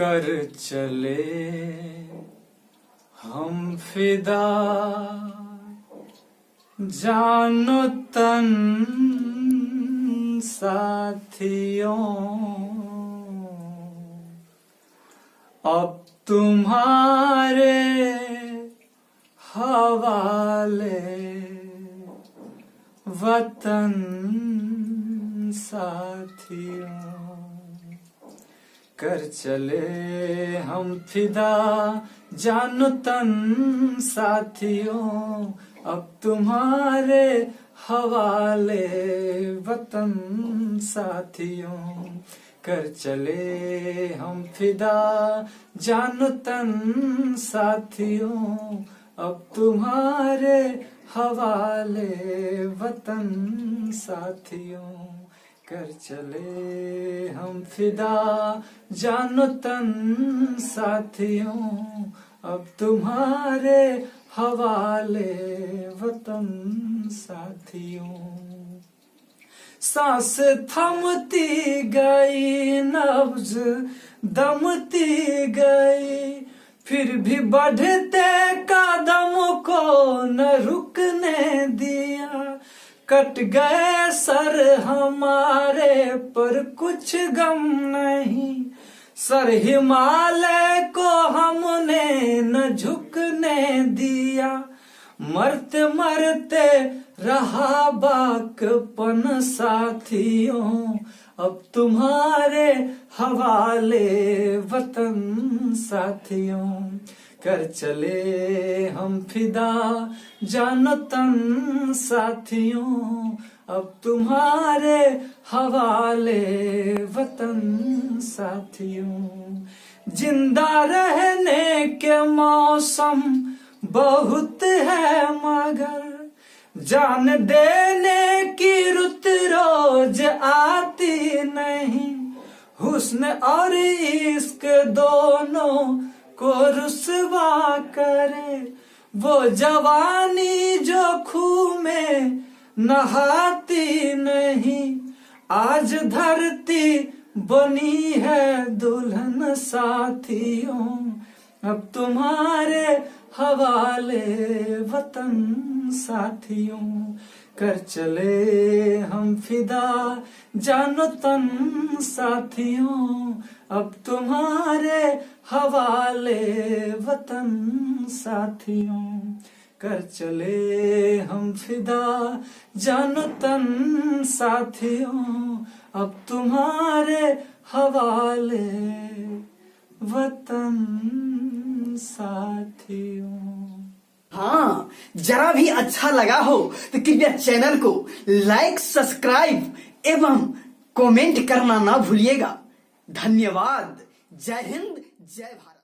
कर चले हम फिदा, जानो तन साथियों, अब तुम्हारे हवाले वतन साथियों। कर चले हम फिदा, जानो तन साथियों, अब तुम्हारे हवाले वतन साथियों। कर चले हम फिदा, जानो तन साथियों, अब तुम्हारे हवाले वतन साथियों। कर चले हम फिदा, जानो तन साथियों, अब तुम्हारे हवाले वतन साथियों। सांस थमती गई, नब्ज दमती गई, फिर भी बढ़ते कदम को न रुकने दिया। कट गए सर हमारे पर कुछ गम नहीं, सर हिमालय को हमने न झुकने दिया। मरते मरते रहा बाकपन साथियों, अब तुम्हारे हवाले वतन साथियों। कर चले हम फिदा, जानो तन साथियों, अब तुम्हारे हवाले वतन साथियों। जिंदा रहने के मौसम बहुत है मगर जान देने की रुत रोज आती नहीं। हुस्न और इश्क दोनों को रुसवा करे वो जवानी जो खूह में नहाती नहीं। आज धरती बनी है दुल्हन साथियों, अब तुम्हारे हवाले वतन साथियों। कर चले हम फिदा, जानो तन साथियों, अब तुम्हारे हवाले वतन साथियों। कर चले हम फिदा, जानो तन साथियों, अब तुम्हारे हवाले वतन साथियों। हाँ, जरा भी अच्छा लगा हो तो कृपया चैनल को लाइक, सब्सक्राइब एवं कमेंट करना ना भूलिएगा। धन्यवाद। जय हिंद, जय भारत।